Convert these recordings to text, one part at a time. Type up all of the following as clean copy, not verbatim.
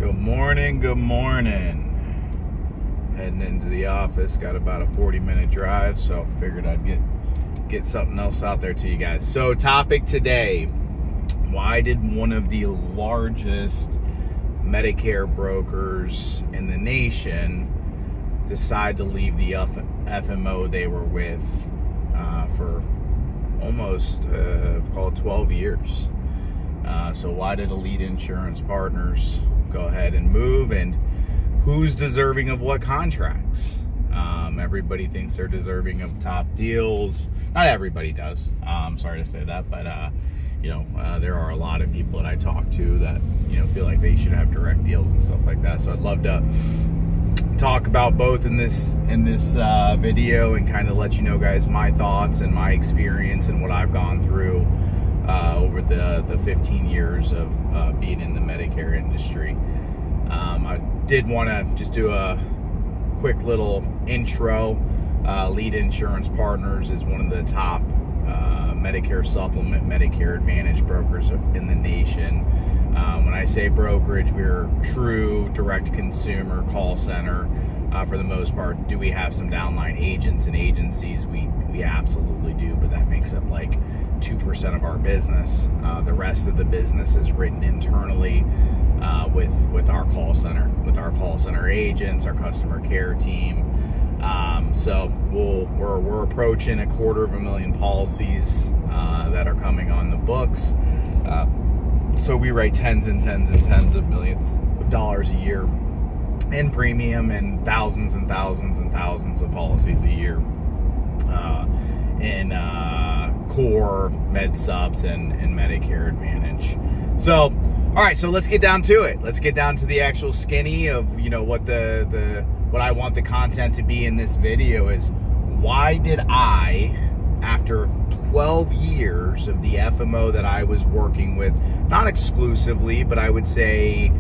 Good morning, good morning. Heading into the office, got about a 40-minute drive, so figured I'd get something else out there to you guys. So topic today, why did one of the largest Medicare brokers in the nation decide to leave the FMO they were with for almost, call it 12 years. So why did Elite Insurance Partners go ahead and move, and who's deserving of what contracts? Everybody thinks they're deserving of top deals. Not everybody does. I'm sorry to say that, but there are a lot of people that I talk to that feel like they should have direct deals and stuff like that. So I'd love to talk about both in this video and kind of let you know, guys, my thoughts and my experience and what I've gone through over the 15 years of being in the Medicare industry. I did want to just do a quick little intro. Elite Insurance Partners is one of the top Medicare supplement, Medicare Advantage brokers in the nation. When I say brokerage, we're true direct consumer call center for the most part. Do we have some downline agents and agencies? We absolutely do, but that makes up like 2% of our business. The rest of the business is written internally with our call center agents, our customer care team. So we're approaching 250,000 policies that are coming on the books. So we write tens and tens of millions of dollars a year in premium, and thousands and thousands and thousands of policies a year in core, med subs, and Medicare Advantage. So, all right, so let's get down to it. Let's get down to the actual skinny of what I want the content to be in this video is, why did I, after 12 years of the FMO that I was working with, not exclusively, but I would say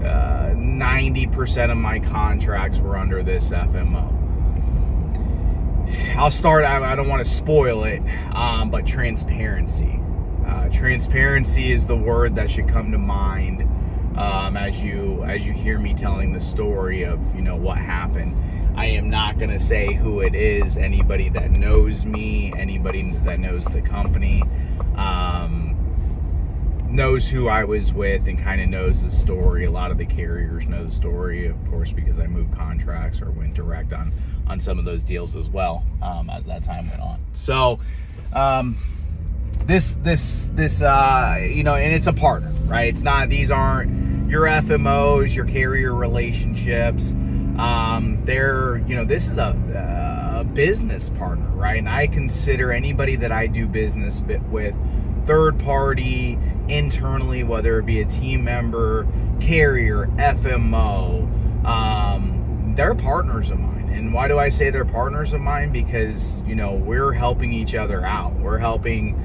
90% of my contracts were under this FMO. I'll start, I don't want to spoil it, but transparency. Transparency is the word that should come to mind as you hear me telling the story of what happened. I am not going to say who it is. Anybody that knows me, anybody that knows the company, knows who I was with and kind of knows the story. A lot of the carriers know the story, of course, because I moved contracts or went direct on some of those deals as well as that time went on. So this and it's a partner, right? It's not, these aren't your FMOs, your carrier relationships. This is a business partner, right? And I consider anybody that I do business with, third party, internally, whether it be a team member, carrier, FMO, they're partners of mine. And why do I say they're partners of mine? Because we're helping each other out. We're helping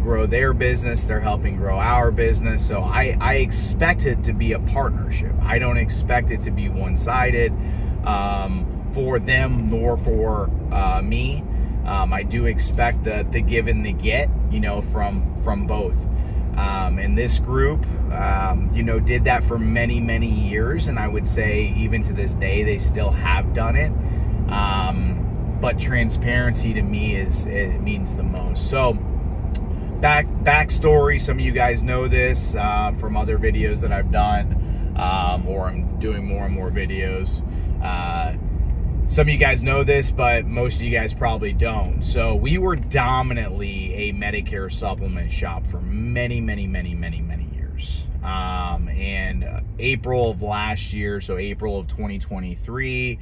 grow their business, they're helping grow our business. So I expect it to be a partnership. I don't expect it to be one-sided for them nor for me. I do expect the give and the get, from both. And this group, did that for many, many years. And I would say even to this day, they still have done it. But transparency to me it means the most. So backstory, some of you guys know this from other videos that I've done, or I'm doing more and more videos. Some of you guys know this, but most of you guys probably don't. So we were dominantly a Medicare supplement shop for many, many, many, many, many years. And April of last year, so April of 2023,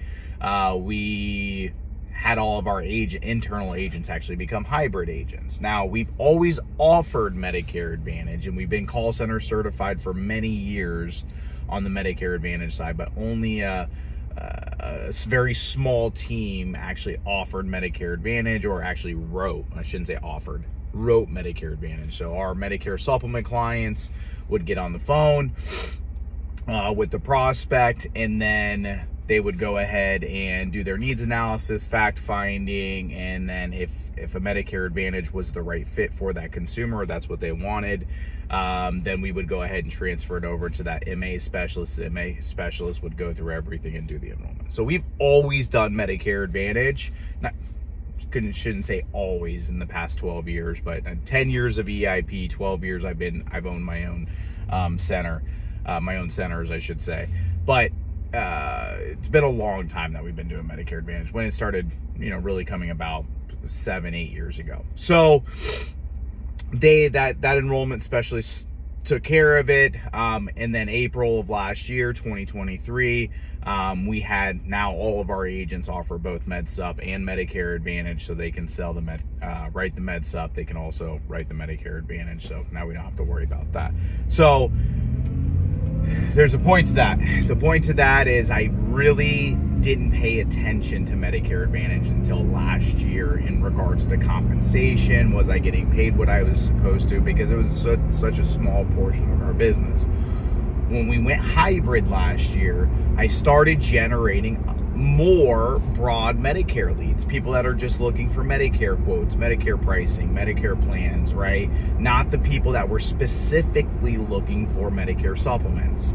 we had all of our internal agents actually become hybrid agents. Now, we've always offered Medicare Advantage, and we've been call center certified for many years on the Medicare Advantage side, but only a very small team actually offered Medicare Advantage, or actually wrote Medicare Advantage. So our Medicare supplement clients would get on the phone with the prospect, and then they would go ahead and do their needs analysis, fact finding, and then if a Medicare Advantage was the right fit for that consumer, or that's what they wanted, then we would go ahead and transfer it over to that MA specialist. The MA specialist would go through everything and do the enrollment. So we've always done Medicare Advantage. Shouldn't say always in the past 12 years, but 10 years of EIP, 12 years I've owned my own center, my own centers, I should say. But it's been a long time that we've been doing Medicare Advantage, when it started, really coming about 7-8 years ago. So that enrollment specialist took care of it. And then April of last year, 2023, we had now all of our agents offer both MedSup and Medicare Advantage, so they can sell write the MedSup. They can also write the Medicare Advantage. So now we don't have to worry about that. So there's a point to that. The point to that is I really didn't pay attention to Medicare Advantage until last year in regards to compensation. Was I getting paid what I was supposed to? Because it was such a small portion of our business. When we went hybrid last year, I started generating more broad Medicare leads, people that are just looking for Medicare quotes, Medicare pricing, Medicare plans, right? Not the people that were specifically looking for Medicare supplements.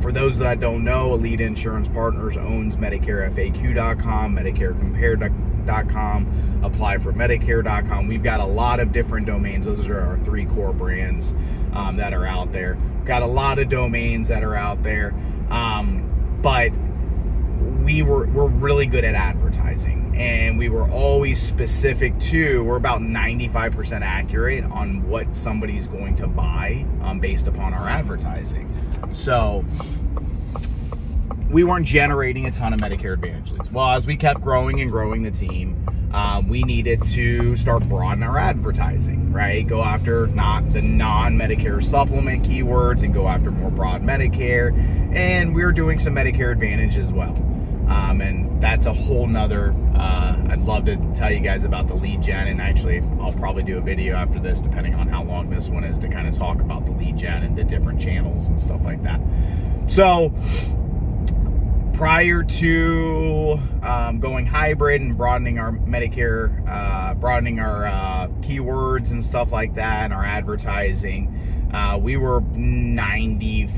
For those that don't know, Elite Insurance Partners owns MedicareFAQ.com, MedicareCompared.com, ApplyForMedicare.com. We've got a lot of different domains. Those are our 3 core brands that are out there. Got a lot of domains that are out there, but we're really good at advertising, and we were always specific to, we're about 95% accurate on what somebody's going to buy based upon our advertising. So we weren't generating a ton of Medicare Advantage leads. Well, as we kept growing and growing the team, we needed to start broadening our advertising, right? Go after not the non-Medicare supplement keywords and go after more broad Medicare. And we were doing some Medicare Advantage as well. And that's a whole nother, I'd love to tell you guys about the lead gen, and actually I'll probably do a video after this, depending on how long this one is, to kind of talk about the lead gen and the different channels and stuff like that. So prior to going hybrid and broadening our Medicare, broadening our keywords and stuff like that, and our advertising, we were 95%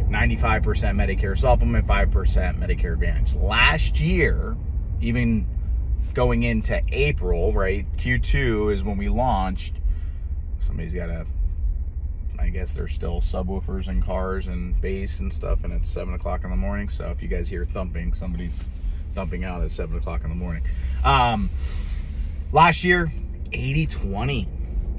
Medicare supplement, 5% Medicare Advantage. Last year, even going into April, right, Q2 is when we launched. Somebody's got I guess there's still subwoofers in cars and bass and stuff, and it's 7 o'clock in the morning. So if you guys hear thumping, somebody's thumping out at 7 o'clock in the morning. Last year, 80-20.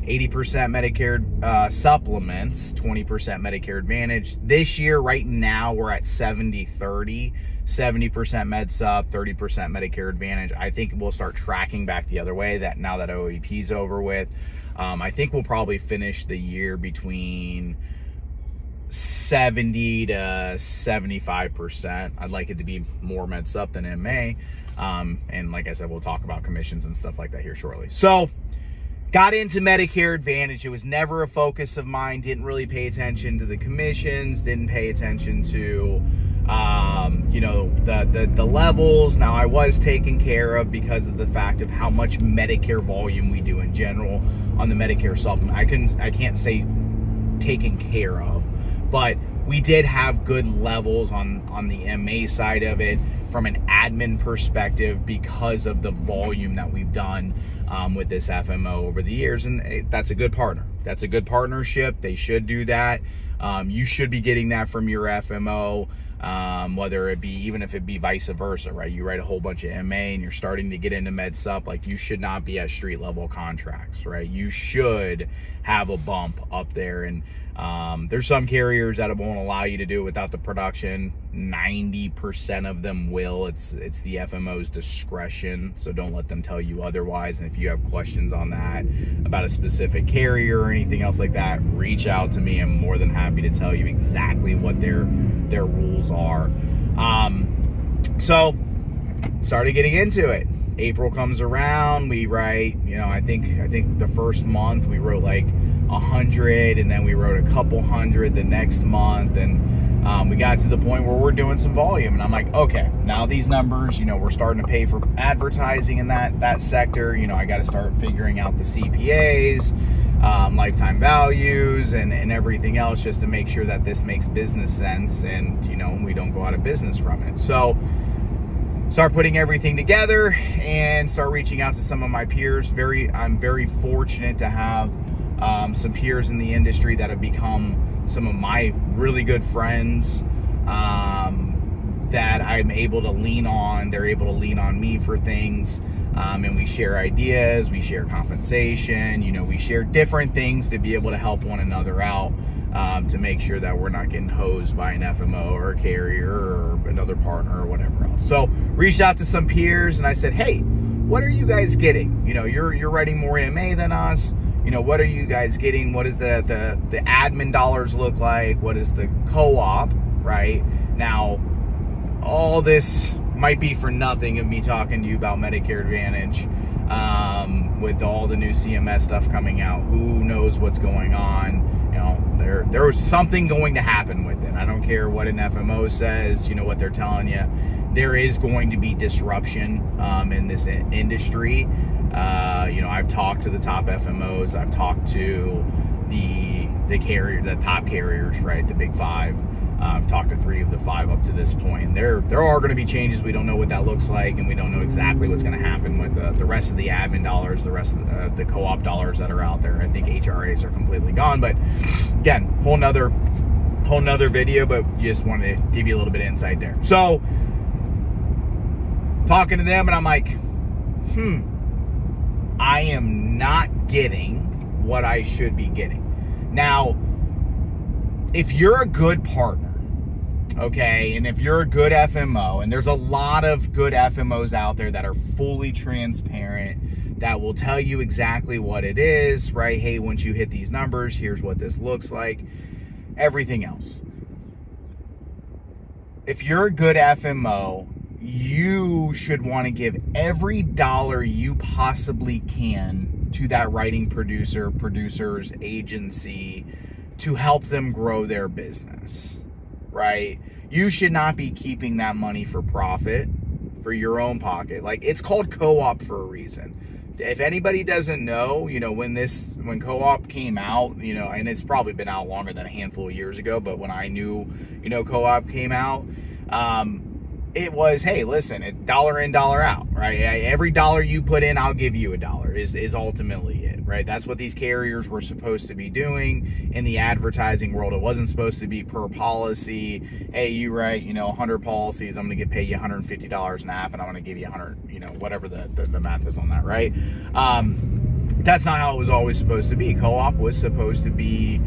80% Medicare supplements, 20% Medicare Advantage. This year, right now, we're at 70-30. 70% MedSup, 30% Medicare Advantage. I think we'll start tracking back the other way, that now that OEP's over with. I think we'll probably finish the year between 70 to 75%. I'd like it to be more MedSup than MA. And like I said, we'll talk about commissions and stuff like that here shortly. So got into Medicare Advantage. It was never a focus of mine. Didn't really pay attention to the commissions. Didn't pay attention to, the levels. Now, I was taken care of because of the fact of how much Medicare volume we do in general on the Medicare supplement. I can't say taken care of, but we did have good levels on the MA side of it from an admin perspective because of the volume that we've done with this FMO over the years. And that's a good partner. That's a good partnership. They should do that. You should be getting that from your FMO, whether it be, even if it be vice versa, right? You write a whole bunch of MA and you're starting to get into MedSup, like, you should not be at street level contracts, right? You should have a bump up there. And there's some carriers that won't allow you to do it without the production. 90% of them will. It's the FMO's discretion, so don't let them tell you otherwise. And if you have questions on that, about a specific carrier or anything else like that, reach out to me. I'm more than happy to tell you exactly what their rules are. So started getting into it. April comes around, we write, I think the first month we wrote like 100, and then we wrote a couple hundred the next month, and we got to the point where we're doing some volume, and I'm like, okay, now these numbers, we're starting to pay for advertising in that sector. I got to start figuring out the CPAs, lifetime values, and everything else, just to make sure that this makes business sense, and we don't go out of business from it. So start putting everything together and start reaching out to some of my peers. I'm very fortunate to have some peers in the industry that have become some of my really good friends, that I'm able to lean on. They're able to lean on me for things, and we share ideas, we share compensation, we share different things to be able to help one another out, to make sure that we're not getting hosed by an FMO or a carrier or another partner or whatever else. So reached out to some peers and I said, hey, what are you guys getting? You're writing more MA than us. What are you guys getting? What does the admin dollars look like? What is the co-op, right? Now, all this might be for nothing of me talking to you about Medicare Advantage, with all the new CMS stuff coming out. Who knows what's going on? There was something going to happen with it. I don't care what an FMO says, what they're telling you. There is going to be disruption in this industry. I've talked to the top FMOs. I've talked to the top carriers, right? The big five. I've talked to 3 of the 5 up to this point. There are going to be changes. We don't know what that looks like, and we don't know exactly what's going to happen with the rest of the admin dollars, the rest of the co-op dollars that are out there. I think HRAs are completely gone, but again, whole nother video, but just wanted to give you a little bit of insight there. So talking to them, and I'm like, I am not getting what I should be getting. Now, if you're a good partner, okay, and if you're a good FMO, and there's a lot of good FMOs out there that are fully transparent, that will tell you exactly what it is, right? Hey, once you hit these numbers, here's what this looks like, everything else. If you're a good FMO, you should want to give every dollar you possibly can to that writing producer's agency to help them grow their business, right? You should not be keeping that money for profit, for your own pocket. Like, it's called co-op for a reason. If anybody doesn't know, when co-op came out, and it's probably been out longer than a handful of years ago, but when I knew, co-op came out, it was, hey, listen, dollar in, dollar out, right? Every dollar you put in, I'll give you $1 is ultimately it, right? That's what these carriers were supposed to be doing in the advertising world. It wasn't supposed to be per policy. Hey, you write, 100 policies, I'm going to pay you $150 an app, and I'm going to give you 100, whatever the math is on that, right? That's not how it was always supposed to be. Co-op was supposed to be,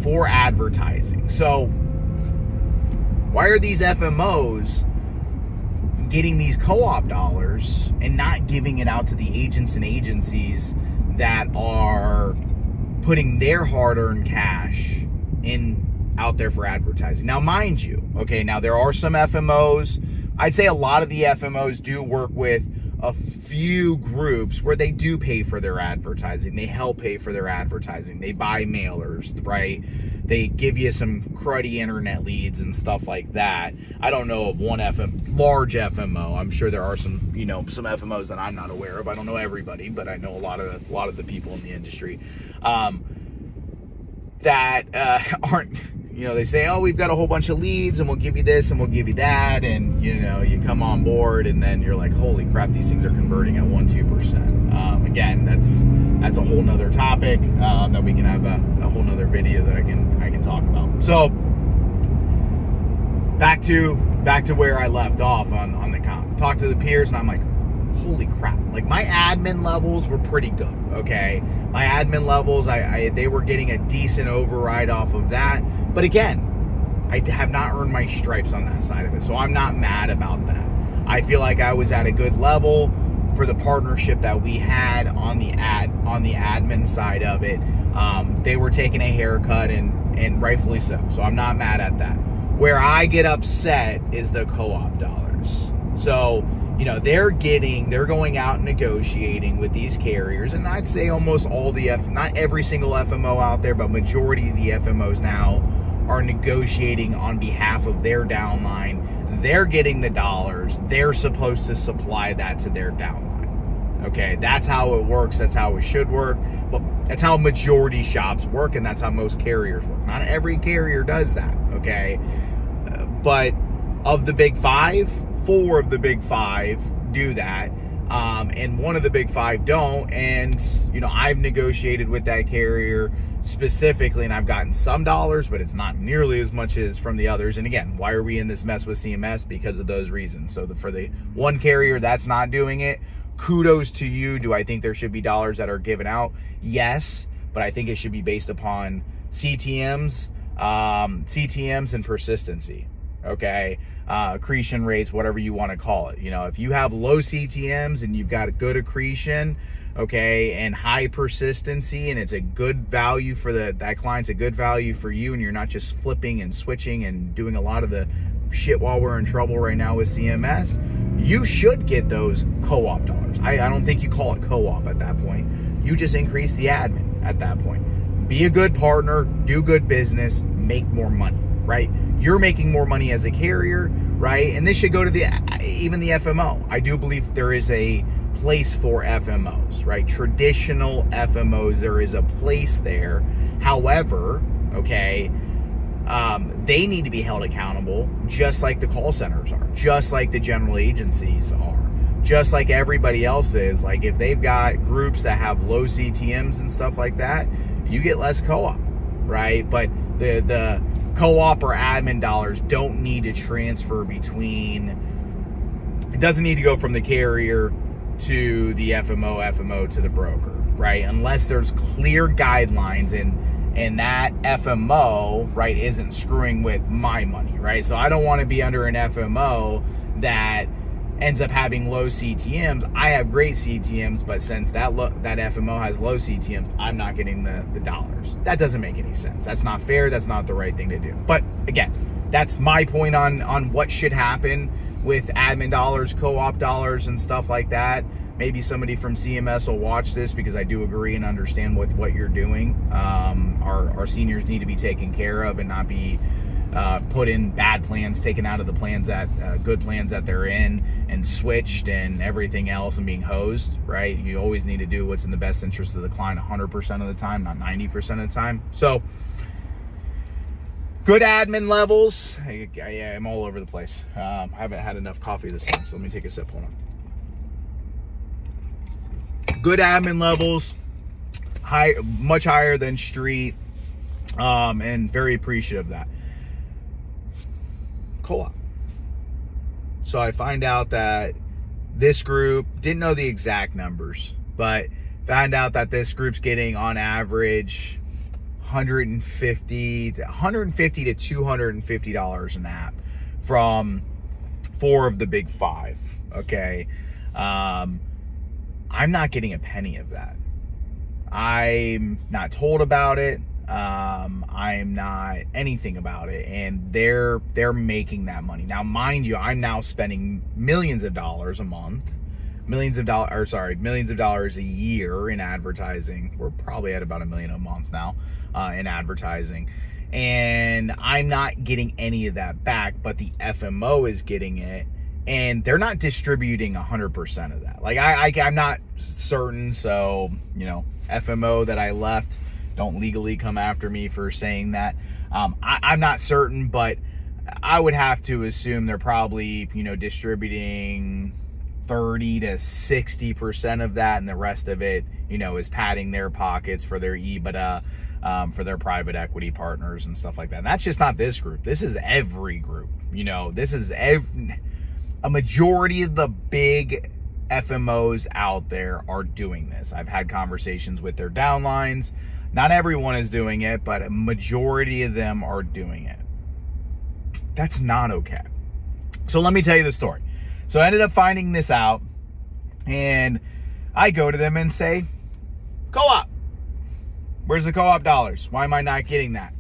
for advertising. So why are these FMOs getting these co-op dollars and not giving it out to the agents and agencies that are putting their hard-earned cash out there for advertising? Now, mind you, okay, now there are some FMOs. I'd say a lot of the FMOs do work with a few groups where they do pay for their advertising. They help pay for their advertising. They buy mailers, right? They give you some cruddy internet leads and stuff like that. I don't know of one large FMO. I'm sure there are some, some FMOs that I'm not aware of. I don't know everybody, but I know a lot of the people in the industry that aren't, they say, oh, we've got a whole bunch of leads and we'll give you this and we'll give you that. And, you come on board and then you're like, holy crap, these things are converting at 1-2%. Again, that's a whole nother topic that we can have a whole nother video that I can talk about. So back to where I left off on the comp. Talk to the peers and I'm like, holy crap. Like, my admin levels were pretty good, okay? My admin levels, they were getting a decent override off of that. But again, I have not earned my stripes on that side of it, so I'm not mad about that. I feel like I was at a good level for the partnership that we had on the admin side of it. They were taking a haircut, and rightfully so. So I'm not mad at that. Where I get upset is the co-op dollars. So, they're going out and negotiating with these carriers, and I'd say almost all not every single FMO out there, but majority of the FMOs now are negotiating on behalf of their downline. They're getting the dollars. They're supposed to supply that to their downline. Okay, that's how it works. That's how it should work. But that's how majority shops work, and that's how most carriers work. Not every carrier does that, okay? But of the big five, 4 of the big 5 do that. And 1 of the big 5 don't. And, I've negotiated with that carrier specifically, and I've gotten some dollars, but it's not nearly as much as from the others. And again, why are we in this mess with CMS? Because of those reasons. So for the one carrier that's not doing it, kudos to you. Do I think there should be dollars that are given out? Yes, but I think it should be based upon CTMs and persistency. Okay, accretion rates, whatever you want to call it. If you have low CTMs and you've got a good accretion, okay, and high persistency, and it's a good value for that client's a good value for you, and you're not just flipping and switching and doing a lot of the shit while we're in trouble right now with CMS, you should get those co-op dollars. I don't think you call it co-op at that point. You just increase the admin at that point. Be a good partner, do good business, make more money, right? You're making more money as a carrier, right? And this should go to even the FMO. I do believe there is a place for FMOs, right? Traditional FMOs, there is a place there. However, okay, they need to be held accountable just like the call centers are, just like the general agencies are, just like everybody else is. Like if they've got groups that have low CTMs and stuff like that, you get less co-op, right? But the co-op or admin dollars don't need to transfer between, it doesn't need to go from the carrier to the FMO to the broker, right? Unless there's clear guidelines and that FMO, right, isn't screwing with my money, right? So I don't want to be under an FMO that ends up having low CTMs. I have great CTMs, but since that FMO has low CTMs, I'm not getting the dollars. That doesn't make any sense. That's not fair. That's not the right thing to do. But again, that's my point on what should happen with admin dollars, co-op dollars, and stuff like that. Maybe somebody from CMS will watch this, because I do agree and understand with what you're doing. Our seniors need to be taken care of and not be put in bad plans, taken out of the plans good plans that they're in, and switched and everything else, and being hosed, right? You always need to do what's in the best interest of the client 100% of the time, not 90% of the time. So good admin levels. I'm all over the place. I haven't had enough coffee this morning, so let me take a sip. Hold on. Good admin levels, much higher than street, and very appreciative of that. Co-op. So I find out that this group, didn't know the exact numbers, but found out that this group's getting on average $150 to $250 an app from 4 of the big 5. Okay. I'm not getting a penny of that. I'm not told about it. I'm not anything about it, and they're making that money. Now, mind you, I'm now spending millions of dollars a month, millions of dollars a year in advertising. We're probably at about $1 million a month now in advertising, and I'm not getting any of that back, but the FMO is getting it. And they're not distributing 100% of that. Like I'm not certain. So, FMO that I left, don't legally come after me for saying that. I'm not certain, but I would have to assume they're probably, distributing 30 to 60% of that. And the rest of it, is padding their pockets for their EBITDA, for their private equity partners and stuff like that. And that's just not this group. This is every group. This is a majority of the big FMOs out there are doing this. I've had conversations with their downlines. Not everyone is doing it, but a majority of them are doing it. That's not okay. So let me tell you the story. So I ended up finding this out, and I go to them and say, co-op, where's the co-op dollars? Why am I not getting that?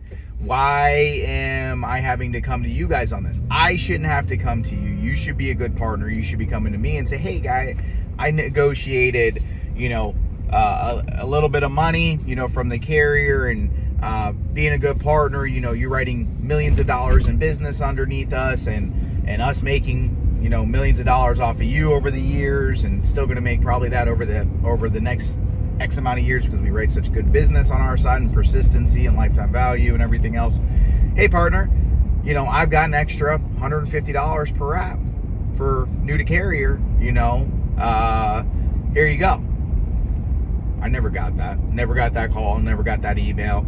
Why am I having to come to you guys on this? I shouldn't have to come to you. You should be a good partner. You should be coming to me and say, hey, guy, I negotiated, a little bit of money, from the carrier, and being a good partner, you're writing millions of dollars in business underneath us, and us making, millions of dollars off of you over the years, and still going to make probably that over the next X amount of years because we write such good business on our side, and persistency and lifetime value and everything else. Hey, partner, I've got an extra $150 per app for new to carrier, here you go. I never got that call, never got that email,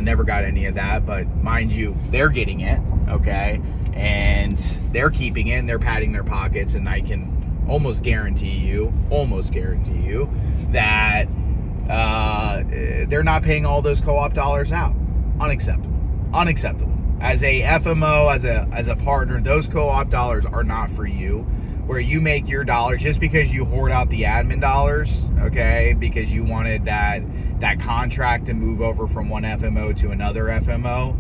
never got any of that. But mind you, they're getting it, okay? And they're keeping it, and they're padding their pockets, and I can almost guarantee you that they're not paying all those co-op dollars out. Unacceptable. As a FMO, as a partner, those co-op dollars are not for you. Where you make your dollars just because you hoard out the admin dollars, okay, because you wanted that contract to move over from one FMO to another FMO.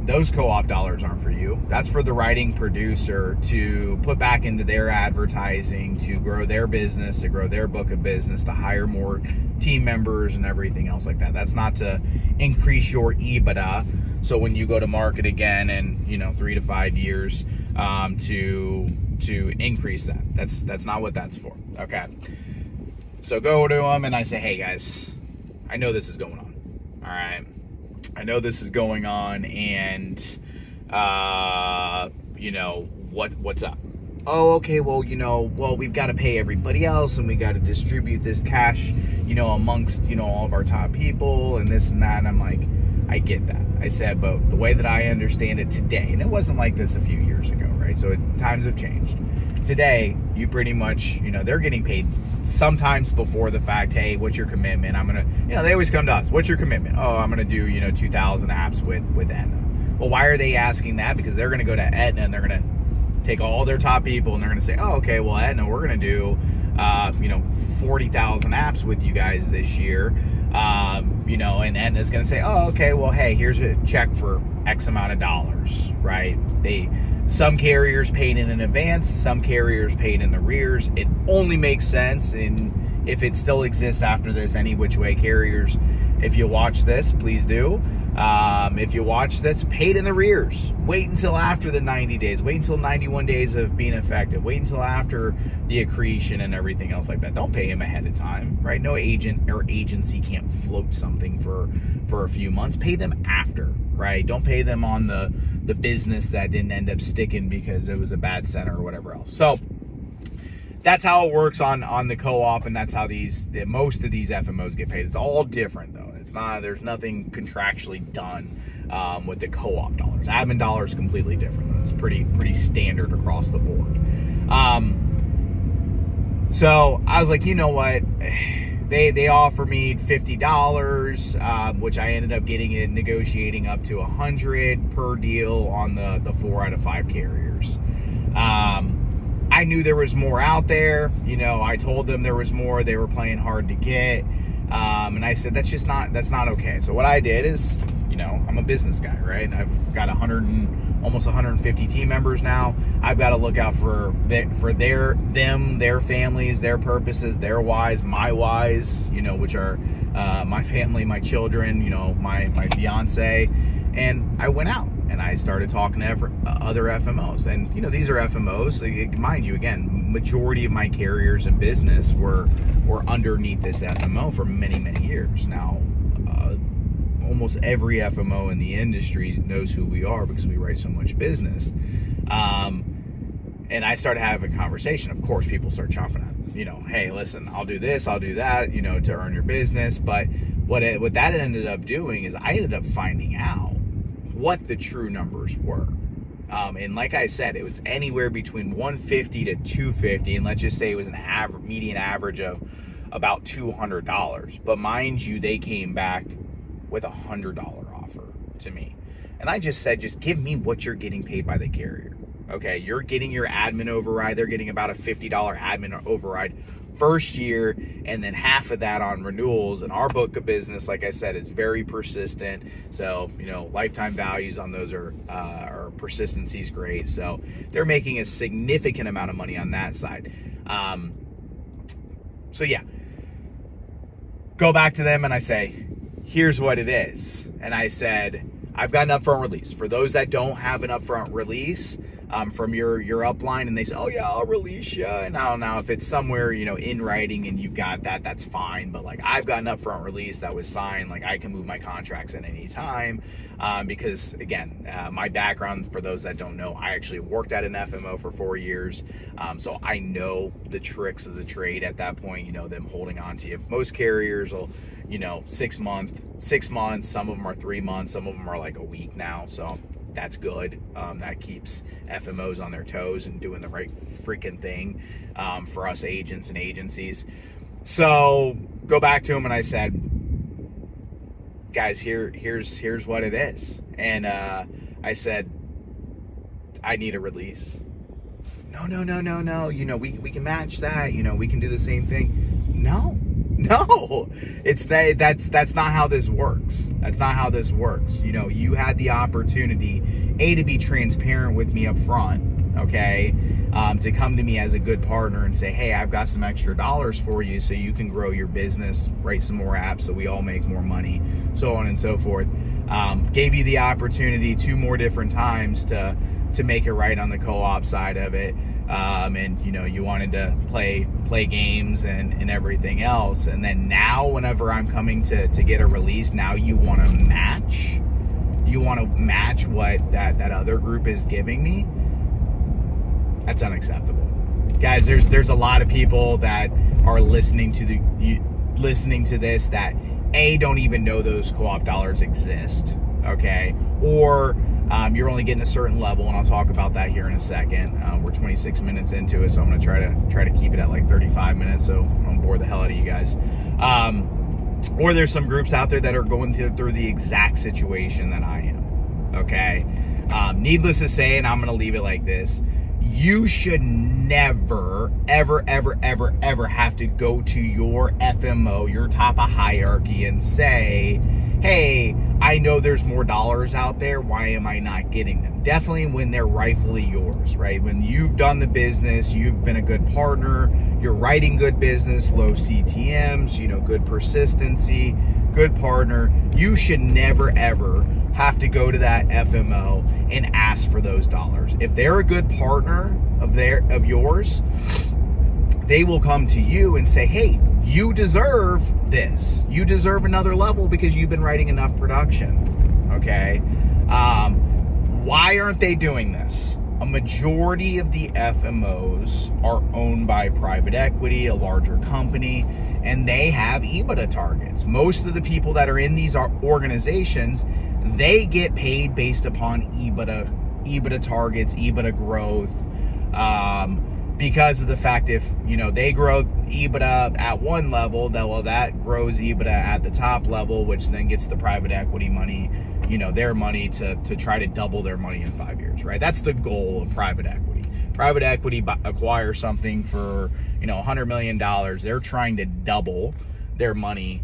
Those co-op dollars aren't for you. That's for the writing producer to put back into their advertising, to grow their business, to grow their book of business, to hire more team members and everything else like that. That's not to increase your EBITDA. So when you go to market again in 3 to 5 years, to increase that. That's not what that's for. Okay. So go to them and I say, hey guys, I know this is going on. All right. I know this is going on, and what's up? Oh, okay, well, we've got to pay everybody else, and we got to distribute this cash, amongst, all of our top people, and this and that. And I'm like, I get that. I said, but the way that I understand it today, and it wasn't like this a few years ago, right? So times have changed. Today, you pretty much, they're getting paid sometimes before the fact. Hey, what's your commitment? I'm going to, they always come to us. What's your commitment? Oh, I'm going to do, 2,000 apps with Aetna. Well, why are they asking that? Because they're going to go to Aetna and they're going to take all their top people and they're going to say, oh, okay, well, Aetna, we're going to do, 40,000 apps with you guys this year. And Aetna's going to say, oh, okay, well, hey, here's a check for X amount of dollars, right? Some carriers paid in advance, some carriers paid in arrears. It only makes sense if it still exists after this, any which way carriers. If you watch this, please do. If you watch this, paid in arrears. Wait until after the 90 days. Wait until 91 days of being effective. Wait until after the accretion and everything else like that. Don't pay him ahead of time, right? No agent or agency can't float something for a few months. Pay them after, right? Don't pay them on the business that didn't end up sticking because it was a bad center or whatever else. So that's how it works on the co-op, and that's how most of these FMOs get paid. It's all different though. There's nothing contractually done with the co-op dollars. Admin dollars completely different. It's pretty standard across the board. So I was like, you know what? They offer me $50, which I ended up getting it negotiating up to $100 per deal on the 4 out of 5 carriers. I knew there was more out there. I told them there was more. They were playing hard to get. And I said, that's not okay. So what I did is, I'm a business guy, right? I've got almost 150 team members now. I've got to look out for their families, their purposes, their whys, my whys, which are my family, my children, my fiance. And I went out and I started talking to other FMOs. And, these are FMOs. Mind you, again, majority of my carriers in business were underneath this FMO for many, many years. Now, almost every FMO in the industry knows who we are because we write so much business. And I started having a conversation. Of course, people start chomping at, hey, listen, I'll do this, I'll do that, to earn your business. But what that ended up doing is I ended up finding out what the true numbers were. And like I said, it was anywhere between 150 to 250, and let's just say it was an median average of about $200. But mind you, they came back with $100 offer to me. And I just said, just give me what you're getting paid by the carrier. Okay, you're getting your admin override. They're getting about a $50 admin override first year, and then half of that on renewals. And our book of business, like I said, is very persistent. So, lifetime values on those are persistency is great. So they're making a significant amount of money on that side. So yeah, go back to them and I say, here's what it is. And I said, I've got an upfront release. For those that don't have an upfront release from your upline, and they say, oh yeah, I'll release you. Now if it's somewhere, in writing and you've got that, that's fine. But like, I've got an upfront release that was signed. Like, I can move my contracts at any time because again, my background, for those that don't know, I actually worked at an FMO for 4 years. So I know the tricks of the trade at that point, them holding on to you. Most carriers will, 6 months, some of them are 3 months, some of them are like a week now. So that's good. That keeps FMOs on their toes and doing the right freaking thing for us agents and agencies. So go back to them and I said, guys, here's what it is. And I said, I need a release. No. We can match that. We can do the same thing. No. That's not how this works. That's not how this works. You had the opportunity, to be transparent with me up front, okay? To come to me as a good partner and say, hey, I've got some extra dollars for you so you can grow your business, write some more apps so we all make more money, so on and so forth. Gave you the opportunity 2 more different times to make it right on the co-op side of it. And you wanted to play games and everything else. And then now whenever I'm coming to get a release, now you want to match what that other group is giving me. That's unacceptable. Guys, there's a lot of people that are listening to this that don't even know those co-op dollars exist, okay? Or you're only getting a certain level, and I'll talk about that here in a second. We're 26 minutes into it, so I'm going to try to keep it at like 35 minutes, so I don't bore the hell out of you guys. Or there's some groups out there that are going through the exact situation that I am, okay? Needless to say, and I'm going to leave it like this, you should never, ever have to go to your FMO, your top of hierarchy, and say, hey, I know there's more dollars out there. Why am I not getting them? Definitely when they're rightfully yours, right? When you've done the business, you've been a good partner, you're writing good business, low CTMs, good persistency, good partner. You should never, ever have to go to that FMO and ask for those dollars. If they're a good partner of yours, they will come to you and say, hey, you deserve this. You deserve another level because you've been writing enough production, okay? Why aren't they doing this? A majority of the FMOs are owned by private equity, a larger company, and they have EBITDA targets. Most of the people that are in these organizations, they get paid based upon EBITDA targets, EBITDA growth, because of the fact if they grow EBITDA at one level, that grows EBITDA at the top level, which then gets the private equity money, their money to try to double their money in 5 years, right? That's the goal of private equity. Private equity acquires something for $100 million. They're trying to double their money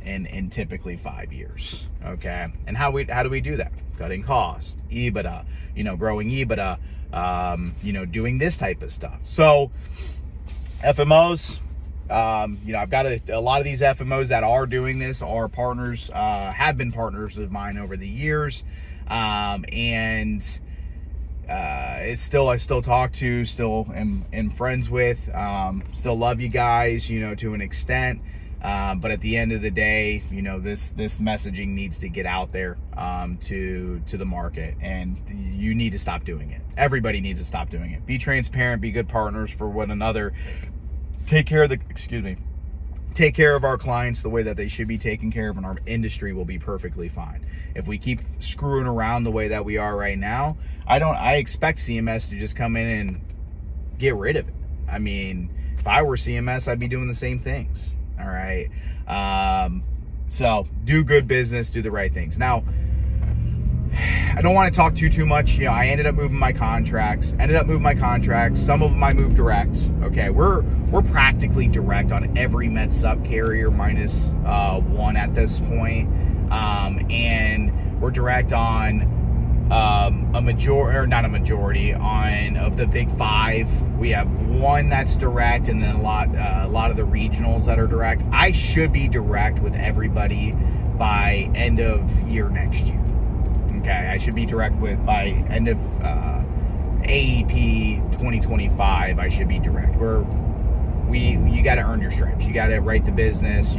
in typically 5 years, okay? And how do we do that? Cutting costs, EBITDA, growing EBITDA, doing this type of stuff. So FMOs, I've got a lot of these FMOs that are doing this are partners, have been partners of mine over the years, and I still talk to, still am friends with, still love you guys, to an extent. But at the end of the day, this messaging needs to get out there to the market, and you need to stop doing it. Everybody needs to stop doing it. Be transparent, be good partners for one another. Take care of our clients the way that they should be taken care of, and our industry will be perfectly fine. If we keep screwing around the way that we are right now, I expect CMS to just come in and get rid of it. I mean, if I were CMS, I'd be doing the same things. All right. So do good business, do the right things. Now, I don't want to talk too much. I ended up moving my contracts. Some of them I moved direct. Okay, we're practically direct on every med sup carrier minus one at this point. And we're direct on of the big five. We have one that's direct, and then a lot of the regionals that are direct. I should be direct with everybody by end of year next year. Okay, I should be direct with by end of AEP 2025. I should be direct. You got to earn your stripes. You got to write the business.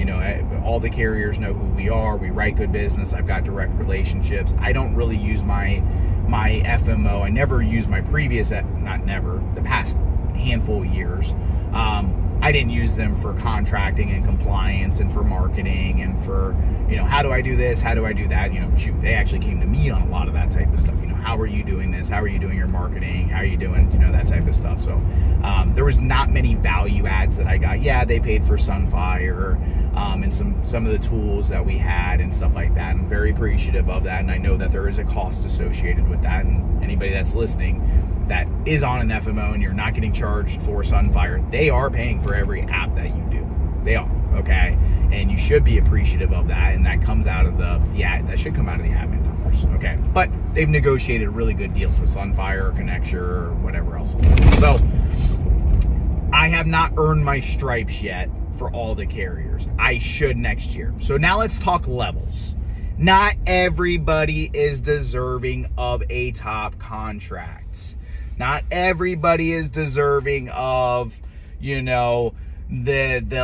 All the carriers know who we are. We write good business. I've got direct relationships. I don't really use my FMO. I never used my previous, the past handful of years. I didn't use them for contracting and compliance and for marketing and for, how do I do this? How do I do that? They actually came to me on a lot of that type of stuff. How are you doing this? How are you doing your marketing? How are you doing, that type of stuff. So there was not many value adds that I got. Yeah, they paid for Sunfire and some of the tools that we had and stuff like that. I'm very appreciative of that. And I know that there is a cost associated with that. And anybody that's listening that is on an FMO and you're not getting charged for Sunfire, they are paying for every app that you do. They are, okay? And you should be appreciative of that, and that comes out of that should come out of the admin dollars, okay? But they've negotiated really good deals with Sunfire, Connexure, or whatever else is there. So I have not earned my stripes yet for all the carriers. I should next year. So now let's talk levels. Not everybody is deserving of a top contract. Not everybody is deserving of, the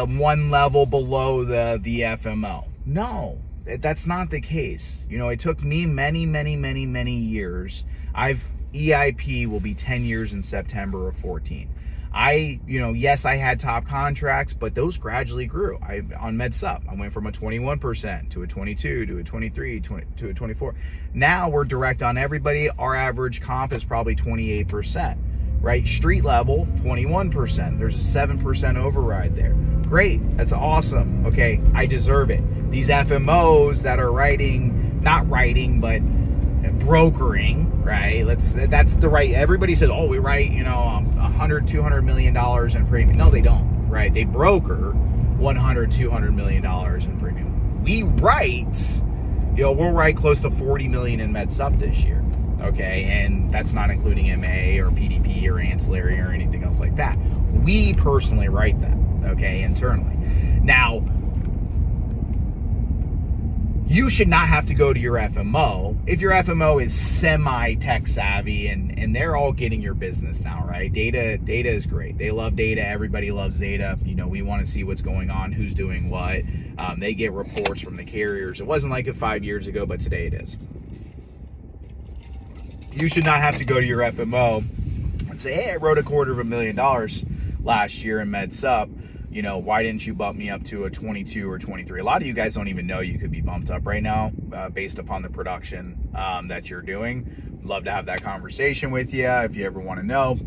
one level below the FMO. No, that's not the case. It took me many years. EIP will be 10 years in September of 14. Yes, I had top contracts, but those gradually grew. On MedSup, I went from a 21% to a 22 to a 23 to a 24. Now we're direct on everybody. Our average comp is probably 28%, right? Street level, 21%. There's a 7% override there. Great, that's awesome. Okay, I deserve it. These FMOs that are brokering, right? That's the right. Everybody says, we write, $100-200 million in premium. No, they don't, right? They broker $100-200 million in premium. We write, we'll write close to $40 million in MedSup this year, okay? And that's not including MA or PDP or ancillary or anything else like that. We personally write that, okay, internally. Now, you should not have to go to your FMO if your FMO is semi-tech savvy and they're all getting your business now, right? Data is great. They love data. Everybody loves data. We want to see what's going on, who's doing what. They get reports from the carriers. It wasn't like it 5 years ago, but today it is. You should not have to go to your FMO and say, hey, I wrote $250,000 last year in MedSup. Why didn't you bump me up to a 22 or 23? A lot of you guys don't even know you could be bumped up right now based upon the production that you're doing. Love to have that conversation with you. If you ever want to know,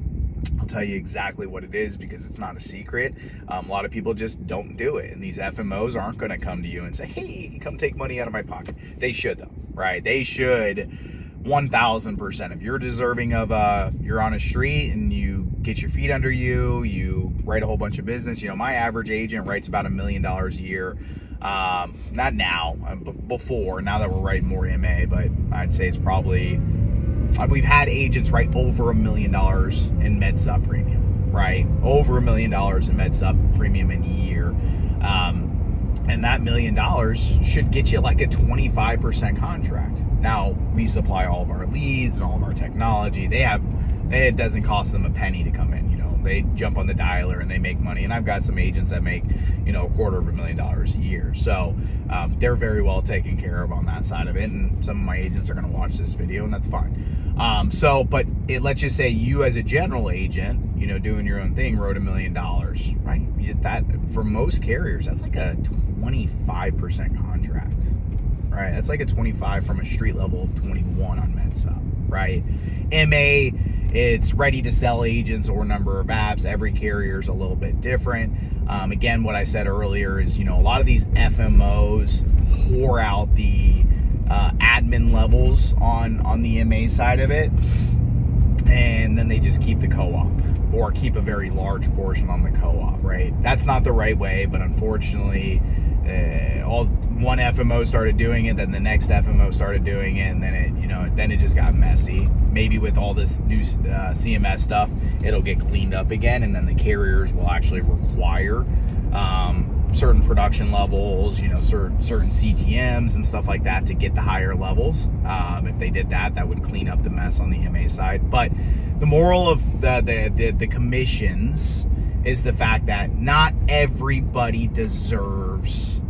I'll tell you exactly what it is because it's not a secret. A lot of people just don't do it. And these FMOs aren't going to come to you and say, hey, come take money out of my pocket. They should though, right? They should 1,000%. If you're deserving of, you're on a street and you get your feet under you, you write a whole bunch of business. My average agent writes about $1 million a year. Not now, before. Now that we're writing more MA, but I'd say it's probably, we've had agents write over $1 million in MedSup premium, right? Over $1 million in MedSup premium in a year. And that $1 million should get you like a 25% contract. Now, we supply all of our leads and all of our technology. It doesn't cost them a penny to come in. They jump on the dialer and they make money. And I've got some agents that make, $250,000 a year. So they're very well taken care of on that side of it. And some of my agents are going to watch this video, and that's fine. But let's just say you as a general agent, doing your own thing, wrote $1 million, right? That for most carriers, that's like a 25% contract. Right, that's like a 25 from a street level of 21 on MedSup, right? MA, it's ready to sell agents or number of apps. Every carrier is a little bit different. Again, what I said earlier is, a lot of these FMOs whore out the admin levels on the MA side of it, and then they just keep the co-op or keep a very large portion on the co-op, right? That's not the right way, but unfortunately, one FMO started doing it, then the next FMO started doing it, and then it just got messy. Maybe with all this new CMS stuff, it'll get cleaned up again, and then the carriers will actually require certain production levels, certain CTMs and stuff like that to get the higher levels. If they did that, that would clean up the mess on the MA side. But the moral of the commissions is the fact that not everybody deserves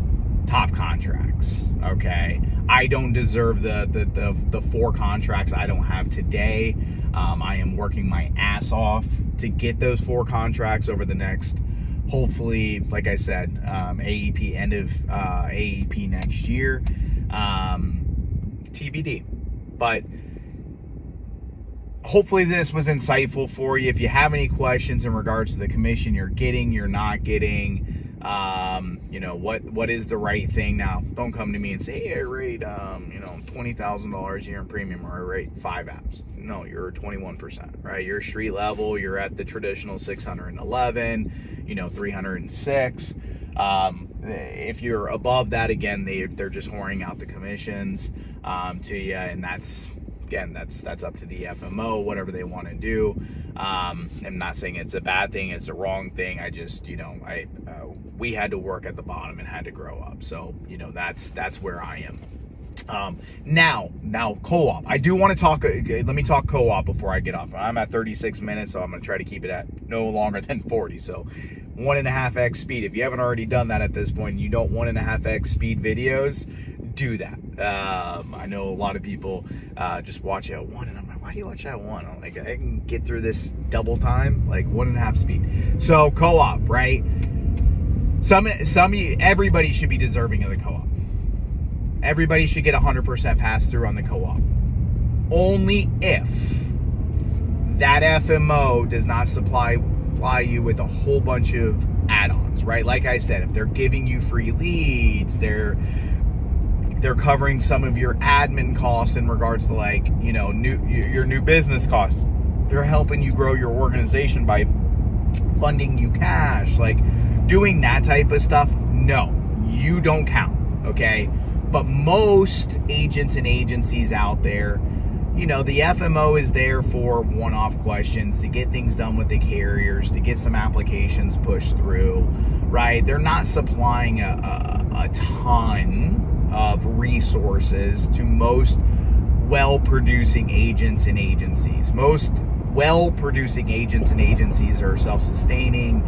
top contracts. Okay, I don't deserve the 4 contracts I don't have today. I am working my ass off to get those 4 contracts over the next, hopefully, like I said, AEP, end of AEP next year, TBD. But hopefully this was insightful for you. If you have any questions in regards to the commission you're getting, you're not getting, what is the right thing? Now, don't come to me and say, hey, I rate, $20,000 a year in premium, or I rate 5 apps. No, you're 21%, right? You're street level. You're at the traditional 611, 306. If you're above that, again, they're just whoring out the commissions to you, and that's up to the FMO, whatever they want to do. I'm not saying it's a bad thing, it's a wrong thing. I just, we had to work at the bottom and had to grow up. So, that's where I am. Now co-op. I do want to talk, let me talk co-op before I get off. I'm at 36 minutes, so I'm going to try to keep it at no longer than 40. So 1.5x speed. If you haven't already done that at this point, you don't 1.5x speed videos, do that. I know a lot of people just watch it at 1, and I'm like, why do you watch that 1? I'm like, I can get through this double time, like 1.5 speed. So co-op, right? Everybody should be deserving of the co-op. Everybody should get 100% pass through on the co-op. Only if that FMO does not supply you with a whole bunch of add-ons, right? Like I said, if they're giving you free leads, they're covering some of your admin costs in regards to your new business costs. They're helping you grow your organization by funding you cash, like doing that type of stuff. No, you don't count, okay? But most agents and agencies out there, the FMO is there for one-off questions, to get things done with the carriers, to get some applications pushed through, right? They're not supplying a ton of resources to most well-producing agents and agencies. Most well-producing agents and agencies are self-sustaining,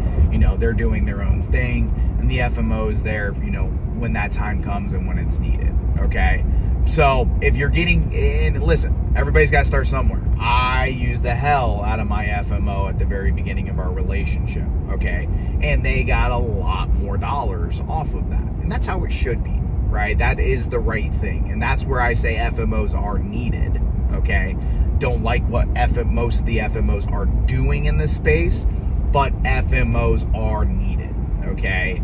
they're doing their own thing, and the FMO is there, when that time comes and when it's needed, okay? So if you're getting in, listen, everybody's got to start somewhere. I use the hell out of my FMO at the very beginning of our relationship, okay? And they got a lot more dollars off of that, and that's how it should be, right? That is the right thing, and that's where I say FMOs are needed, okay? Don't like what most of the FMOs are doing in this space, but FMOs are needed, okay?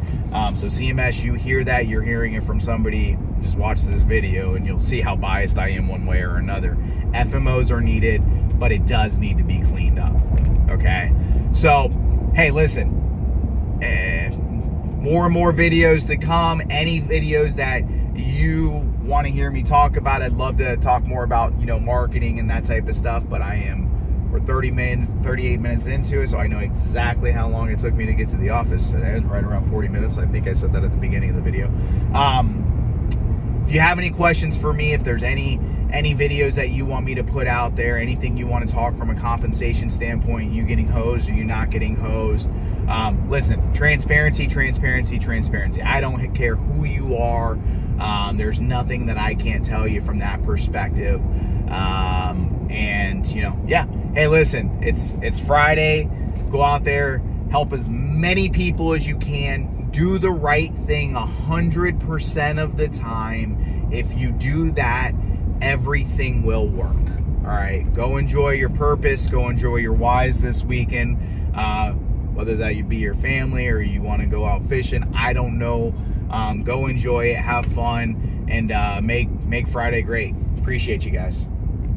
So CMS, you hear that, you're hearing it from somebody, just watch this video and you'll see how biased I am one way or another. FMOs are needed, but it does need to be cleaned up, okay? So, hey, listen, more and more videos to come. Any videos that you want to hear me talk about, I'd love to talk more about, marketing and that type of stuff, but we're 38 minutes into it, so I know exactly how long it took me to get to the office today. Right around 40 minutes. I think I said that at the beginning of the video. If you have any questions for me, if there's any videos that you want me to put out there, anything you want to talk from a compensation standpoint, you getting hosed or you not getting hosed, listen, transparency. I don't care who you are. There's nothing that I can't tell you from that perspective. Hey, listen, it's Friday. Go out there, help as many people as you can. Do the right thing 100% of the time. If you do that, everything will work. All right, go enjoy your purpose. Go enjoy your whys this weekend. Whether that you be your family or you want to go out fishing, I don't know. Go enjoy it, have fun. and make Friday great. Appreciate you guys.